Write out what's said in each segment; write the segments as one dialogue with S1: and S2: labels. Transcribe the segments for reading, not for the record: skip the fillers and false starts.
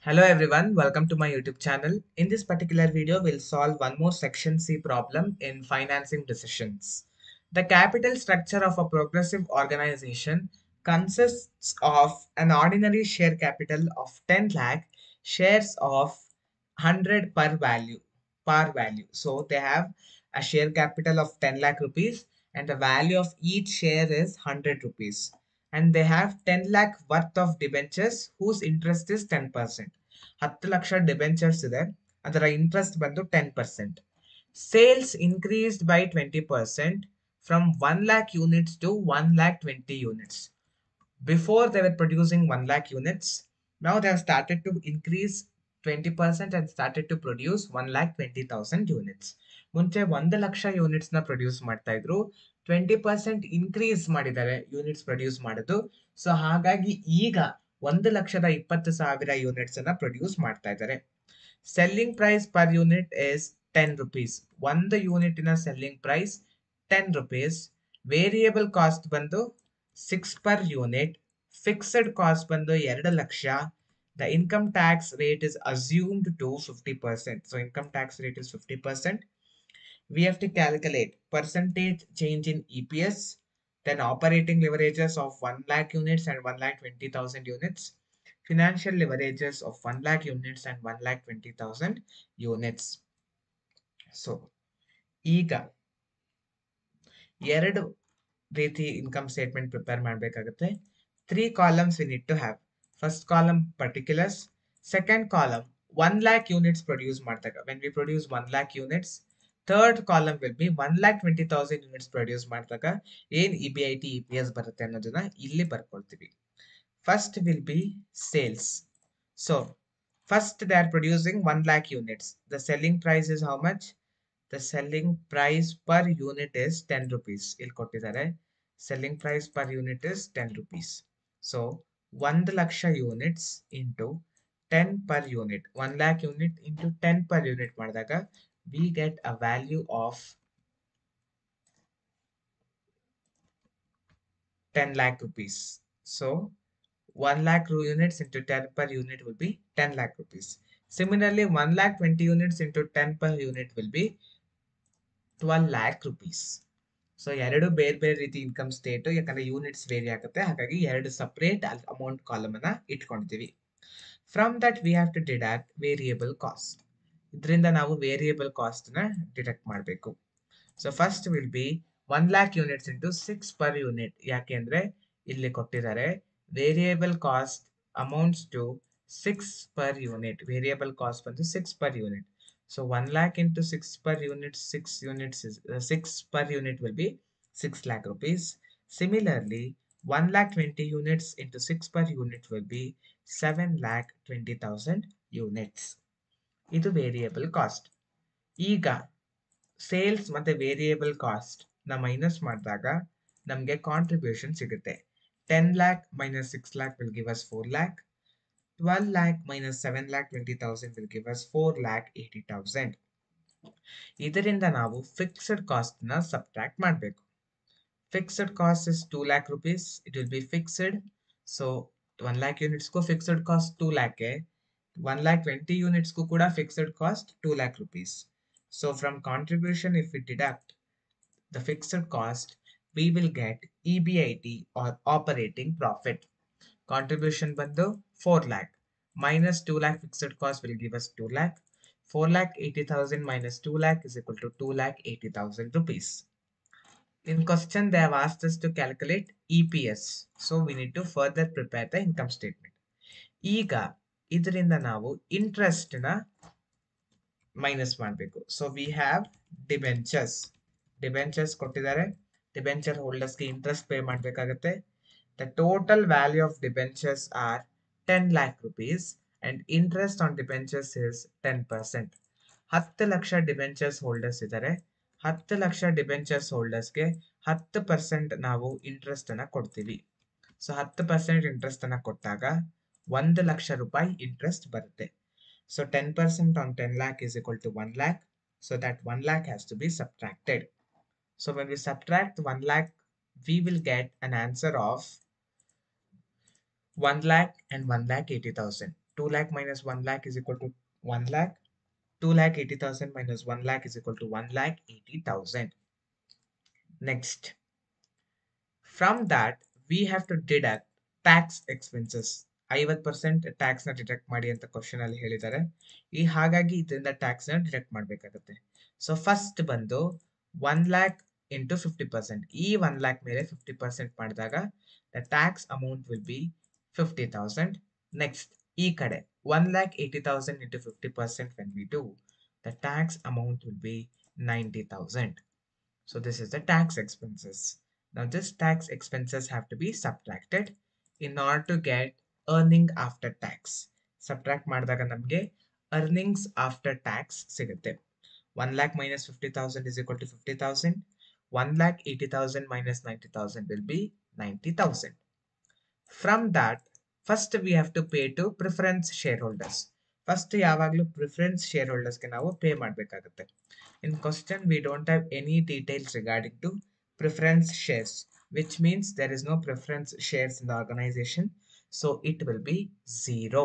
S1: Hello everyone, welcome to my YouTube channel. In this particular video, we'll solve one more section C problem in financing decisions. The capital structure of a progressive organization consists of an ordinary share capital of 10 lakh, shares of 100 per value. So they have a share capital of 10 lakh rupees and the value of each share is 100 rupees. And they have 10 lakh worth of debentures whose interest is 10%. 10 lakh debentures ಇದೆ ಅದರ interest ಬಂದು 10%. Sales increased by 20% from 1 lakh units to 1 lakh 20 units. Before they were producing 1 lakh units, now they have started to increase 20% and started to produce 1 lakh 20,000 units. ಮುಂಚೆ 1 lakh units ನ produce ಮಾಡ್ತಾ ಇದ್ರು, 20% increase ಮಾಡಿದ್ದಾರೆ units produce ಮಾಡೋದು. So ಹಾಗಾಗಿ ಈಗ 1,20,000 units ಅನ್ನ produce ಮಾಡ್ತಾ ಇದ್ದಾರೆ. Selling price per unit is 10 rupees. ಒಂದು ಯೂನಿಟಿನ selling price 10 rupees. Variable cost ಬಂದು 6 per unit. ಫಿಕ್ಸ್ಡ್ ಕಾಸ್ಟ್ ಬಂದು 2 lakh. The income tax rate is assumed to 50%. So income tax rate is 50%. We have to calculate percentage change in EPS, then operating leverages of 1 lakh units and 1 lakh 20,000 units, financial leverages of 1 lakh units and 1 lakh 20,000 units. So, ಈಗ ಎರಡು ರೀತಿ income statement prepare ಮಾಡಬೇಕಾಗುತ್ತೆ. 3 columns we need to have. First column particulars, second column 1 lakh units produce ಮಾಡಿದಾಗ, when we produce 1 lakh units, third column will be 1 lakh 20,000 units produce ಮಾಡಿದಾಗ ಏನ್ EBIT EPS ಬರುತ್ತೆ ಅನ್ನೋದನ್ನ ಇಲ್ಲಿ ಬರ್ಕೊಳ್ತೀವಿ. First will be sales. So first they are producing 1 lakh units. The selling price is how much? The selling price per unit is 10 rupees. ಇಲ್ಲಿ ಕೊಟ್ಟಿದ್ದಾರೆ selling price per unit is 10 rupees. So 1 lakh units into 10 per unit. 1 lakh unit into 10 per unit ಮಾಡಿದಾಗ we get a value of 10 lakh rupees. So 1 lakh units into 10 per unit will be 10 lakh rupees. Similarly, 1 lakh 20 units into 10 per unit will be 12 lakh rupees. So ಎರಡು ಬೇರೆ ಬೇರೆ ರೀತಿ income state, ಯಾಕಂದ್ರೆ units vary ಆಗುತ್ತೆ, ಹಾಗಾಗಿ ಎರಡು separate amount column ಅನ್ನ ಇಟ್ಕೊಂಡಿದ್ದೀವಿ. From that we have to deduct variable cost. ಇದರಿಂದ ನಾವು ವೇರಿಯಬಲ್ ಕಾಸ್ಟ್ ನ ಡಿಡಕ್ಟ್ ಮಾಡಬೇಕು. So first will be 1 lakh units into 6 per unit. ಯಾಕೆಂದ್ರೆ ಇಲ್ಲಿ ಕೊಟ್ಟಿದ್ದಾರೆ variable cost amounts to 6 per unit. Variable cost ಬಂದು 6 per unit. So 1 lakh into 6 per unit, 6 units is 6 per unit will be 6 lakh rupees. Similarly, 1 lakh 20 units into 6 per unit will be 7 lakh 20,000 units. ಇದು variable cost. ಈಗ sales ಮತ್ತೆ variable cost ನ minus ಮಾಡಿದಾಗ ನಮಗೆ contribution ಸಿಗುತ್ತೆ. 10 lakh minus 6 lakh will give us 4 lakh. 12 lakh minus 7 lakh 20,000 will give us 4 lakh 80,000. ಇದರಿಂದ ನಾವು fixed cost ನ ಸಬ್ಟ್ರಾಕ್ಟ್ ಮಾಡಬೇಕು. Fixed cost is 2 lakh rupees. It will be fixed. So 1 lakh units को fixed cost 2 lakh है. 1 lakh 20 units को ಕೂಡ fixed cost 2 lakh rupees. So from contribution, if we deduct the fixed cost, we will get EBIT or operating profit. Contribution ಬಂದು 4 lakh minus 2 lakh fixed cost will give us 2 lakh. 4 lakh 80,000 minus 2 lakh is equal to 2 lakh 80,000 rupees. In question, they have asked us to calculate EPS. So we need to further prepare the income statement. ಈಗ ಇದರಿಂದ ನಾವು interest ನ minus ಮಾಡಬೇಕು. So we have debentures. Debentures ಕೊಟ್ಟಿದ್ದಾರೆ. Debenture ಹೋಲ್ಡರ್ಸ್ಗೆ interest pay ಮಾಡಬೇಕಾಗುತ್ತೆ. The total value of debentures are 10 lakh rupees and interest on debentures is 10%. 10 lakh debentures holders ಇದ್ದಾರೆ. 10 lakh debentures ಹೋಲ್ಡರ್ಸ್ಗೆ 10% ನಾವು interest ಅನ್ನ ಕೊಡ್ತೀವಿ. ಸೊ 10% ಇಂಟ್ರೆಸ್ಟ್ ಅನ್ನ ಕೊಟ್ಟಾಗ 1 ಲಕ್ಷ ರೂಪಾಯಿ ಇಂಟ್ರೆಸ್ಟ್ ಬರುತ್ತೆ. So 10% on 10 lakh is equal to 1 lakh. So that 1 lakh has to be subtracted. So when we subtract 1 lakh, we will get an answer of 1 lakh and 1 lakh 80,000. 2 lakh minus 1 lakh is equal to 1 lakh. 2 lakh 80,000 minus 1 lakh is equal to 1 lakh 80,000. Next, from that, we have to deduct tax expenses. 50% tax ನ deduct ಮಾಡಿ ಅಂತ question ಅಲ್ಲಿ ಹೇಳಿದ್ದಾರೆ. ಹಾಗಾಗಿ ಇದರಿಂದ tax ನ deduct ಮಾಡಬೇಕಾಗುತ್ತೆ. So first ಬಂದು 1 lakh ಇಂಟು 50%. ಈ 1 lakh ಮೇಲೆ 50% ಮಾಡಿದಾಗ the tax amount will be 50,000. Next ಈ ಕಡೆ 1 lakh 80,000 into 50% when we do, the tax amount will be 90,000. So this is the tax expenses. Now this tax expenses have to be subtracted in order to get earning after tax. Subtract ಮಾಡಿದಾಗ ನಮಗೆ earnings after tax ಸಿಗುತ್ತೆ. 1 lakh minus 50,000 is equal to 50,000. 1 lakh 80,000 minus 90,000 will be 90,000. From that, first we have to pay to preference shareholders. First ಯಾವಾಗಲೂ preference shareholders ಗೆ ನಾವು pay ಮಾಡಬೇಕಾಗುತ್ತೆ. In question we don't have any details regarding to preference shares, which means there is no preference shares in the organization, so it will be 0.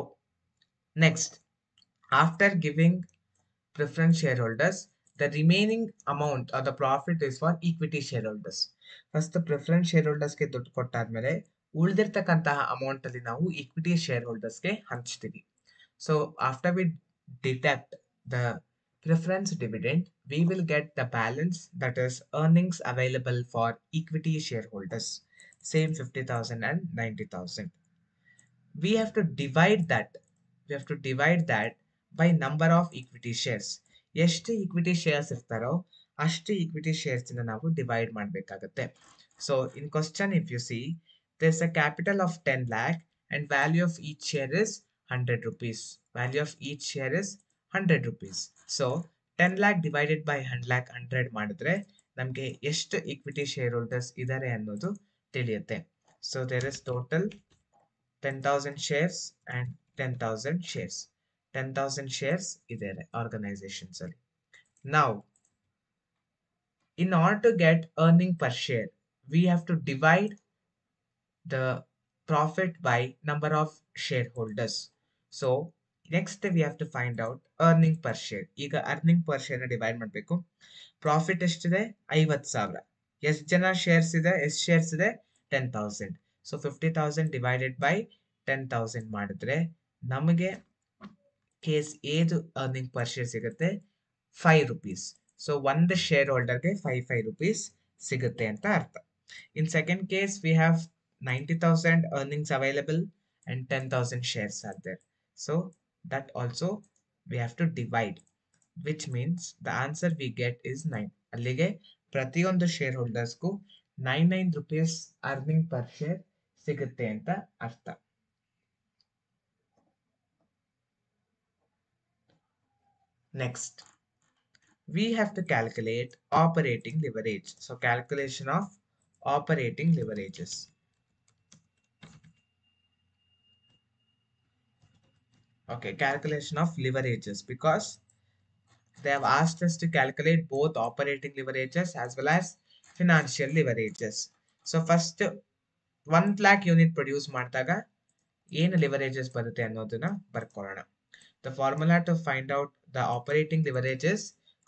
S1: Next, after giving preference shareholders, the remaining amount or the profit is for equity shareholders. First preference shareholders ಗೆ ದುಡ್ಡು ಕೊಟ್ಟಾದ್ಮೇಲೆ ಉಳಿದಿರ್ತಕ್ಕಂತಹ amount ಅಲ್ಲಿ ನಾವು equity shareholders ಗೆ ಹಂಚ್ತೀವಿ. So after we deduct the preference dividend, we will get the balance, that is earnings available for equity shareholders, same 50,000 and 90,000. We have to divide that. We have to divide that by number of equity shares. ಎಷ್ಟು equity shares ಇರ್ತಾರೋ ಅಷ್ಟು equity shares ಇಂದ ನಾವು divide ಮಾಡಬೇಕಾಗುತ್ತೆ. So in question, if you see, there's a capital of 10 lakh and value of each share is 100 rupees. Value of each share is 100 rupees. So 10 lakh divided by 100 lakh 100 ಮಾಡಿದ್ರೆ ನಮಗೆ ಎಷ್ಟು equity shareholders ಇದ್ದಾರೆ ಅನ್ನೋದು ತಿಳಿಯುತ್ತೆ. So there is total 10,000 shares and 10,000 shares. 10,000 shares ಇದ್ದಾರೆ organizations ಅಲ್ಲಿ. Now, in order to get earning per share, we have to divide the profit by number of shareholders. So next we have to find out earning per share. ಈಗ earning per share ನ divide ಮಾಡಬೇಕು. Profit ಎಷ್ಟಿದೆ? 50,000. ಎಷ್ಟು ಜನ shares ಇದೆ? ಎಷ್ಟು shares ಇದೆ? 10,000. So 50,000 divided by 10,000 ಮಾಡಿದ್ರೆ ನಮಗೆ ಕೇಸ್ ಏದು ಅರ್ನಿಂಗ್ ಪರ್ ಶೇರ್ ಸಿಗುತ್ತೆ? 5 rupees. ಸೊ ಒಂದು ಶೇರ್ ಹೋಲ್ಡರ್ಗೆ 5 rupees ಸಿಗುತ್ತೆ ಅಂತ ಅರ್ಥ. In second case, we have 90,000 earnings available and 10,000 shares are there. So that also we have to divide, which means the answer we get is 9. ಅಲ್ಲಿಗೆ ಪ್ರತಿಯೊಂದು share ಹೋಲ್ಡರ್ಸ್ಗೂ 99 rupees earning per share ಸಿಗುತ್ತೆ ಅಂತ ಅರ್ಥ. Next, we have to calculate operating leverage. So calculation of operating leverages. Okay, calculation of leverages, because they have asked us to calculate both operating leverages as well as financial leverages. So first 1 lakh unit produce ಮಾಡಿದಾಗ ಏನು leverages ಬರುತ್ತೆ ಅನ್ನೋದನ್ನ ಬರ್ಕೊಳ್ಳೋಣ. The formula to find out the operating leverage is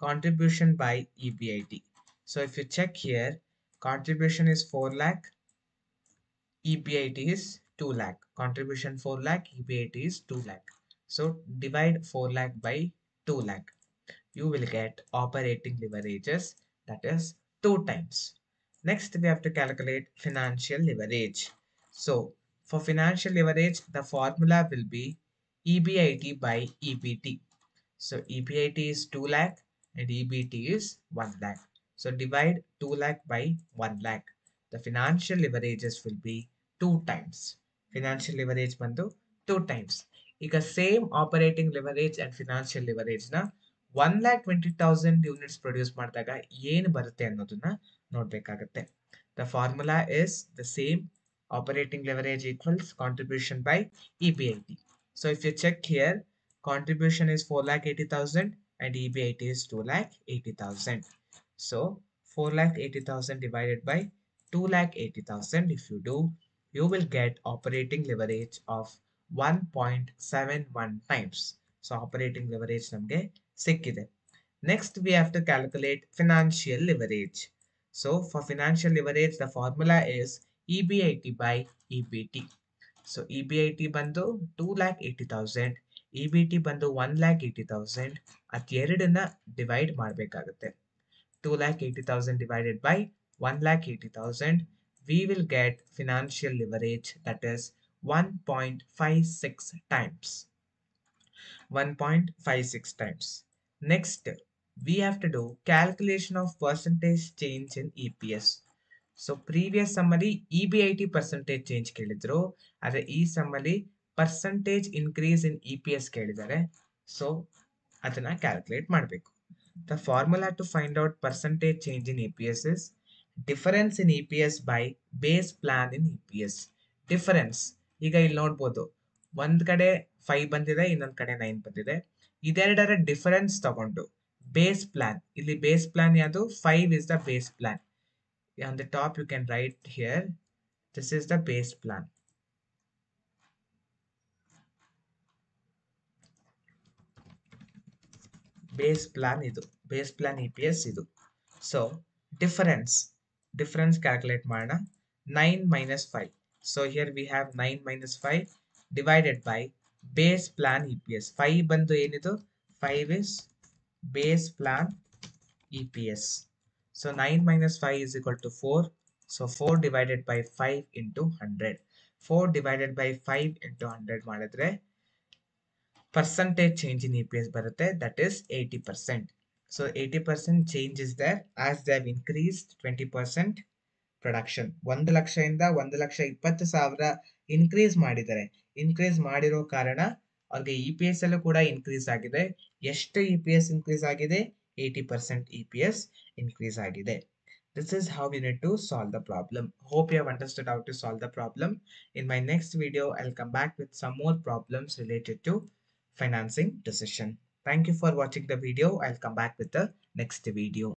S1: contribution by EBIT. So if you check here, contribution is 4 lakh, EBIT is 2 lakh. Contribution 4 lakh, EBIT is 2 lakh. So divide 4 lakh by 2 lakh. You will get operating leverages, that is 2 times. Next we have to calculate financial leverage. So for financial leverage, the formula will be EBIT by EBT. So EBIT is 2 lakh and EBT is 1 lakh. So divide 2 lakh by 1 lakh. The financial leverages will be 2 times. Financial leverage ಬಂದು 2 times. ಈಗ same operating leverage and financial leverage ನ 1,20,000 units produce ಮಾಡಿದಾಗ ಏನು ಬರುತ್ತೆ ಅನ್ನೋದನ್ನ ನೋಡ್ಬೇಕಾಗತ್ತೆ. The formula is the same. Operating leverage equals contribution by EBIT. So if you check here, contribution is 4,80,000 and EBIT is 2,80,000. So 4,80,000 divided by 2,80,000, if you do, you will get operating leverage of 1.71 times. So operating leverage ನಮಗೆ ಸಿಕ್ಕಿದೆ. Next, we have to calculate financial leverage. So for financial leverage, the formula is EBIT by EBT. So EBIT ಬಂದು 2,80,000, EBT ಬಂದು 1,80,000. ಅದ್ ಎರಡನ್ನ divide ಮಾಡಬೇಕಾಗುತ್ತೆ. 2,80,000 divided by 1,80,000, we will get financial leverage, that is 1.56 times. 1.56 times. Next, we have to do calculation of percentage change in EPS. So previous summary EBIT percentage change ಕೇಳಿದ್ರು, ಆದರೆ ಈ ಸಮ್ಮಲ್ಲಿ percentage increase in EPS ಕೇಳಿದ್ದಾರೆ. So ಅದನ್ನ calculate ಮಾಡಬೇಕು. The formula to find out percentage change in EPS is difference in EPS by base plan in EPS. Difference ಈಗ ಇಲ್ಲಿ ನೋಡ್ಬೋದು, ಒಂದ್ ಕಡೆ 5 ಬಂದಿದೆ, ಇನ್ನೊಂದ್ ಕಡೆ 9 ಬಂದಿದೆ. ಇದೆರಡರ ಡಿಫರೆನ್ಸ್ ತಗೊಂಡು ಬೇಸ್ ಪ್ಲಾನ್, ಇಲ್ಲಿ ಬೇಸ್ ಪ್ಲಾನ್ ಯಾವುದು? 5 is the base plan. On the top you can write here, this is the base plan. Base plan ಇದು, ಬೇಸ್ ಪ್ಲಾನ್ EPS ಇದು. ಸೊ ಡಿಫರೆನ್ಸ್ ಕ್ಯಾಲ್ಕುಲೇಟ್ ಮಾಡೋಣ. 9 minus 5. So here we have 9 minus 5 divided by base plan EPS. 5 ಬಂದು ಏನಿದು? 5 is base plan EPS. So 9 minus 5 is equal to 4. So 4 divided by 5 into 100. 4 divided by 5 into 100 ಮಾಡಿದ್ರೆ percentage change in EPS ಬರುತ್ತೆ, that is 80%. So 80% change is there as they have increased 20% production. 1 ಲಕ್ಷದಿಂದ 1,20,000 increase ಮಾಡಿದ್ದಾರೆ. Increase ಮಾಡಿರೋ ಕಾರಣ ಅವ್ರಿಗೆ EPS ಅಲ್ಲೂ ಕೂಡ increase ಆಗಿದೆ. ಎಷ್ಟು EPS ಇನ್ಕ್ರೀಸ್ ಆಗಿದೆ? 80% EPS ಇನ್ಕ್ರೀಸ್ ಆಗಿದೆ. This is how we need to solve the problem. Hope you have understood how to solve the problem. In my next video, I'll come back with some more problems related to financing decision. Thank you for watching the video. I'll come back with the next video.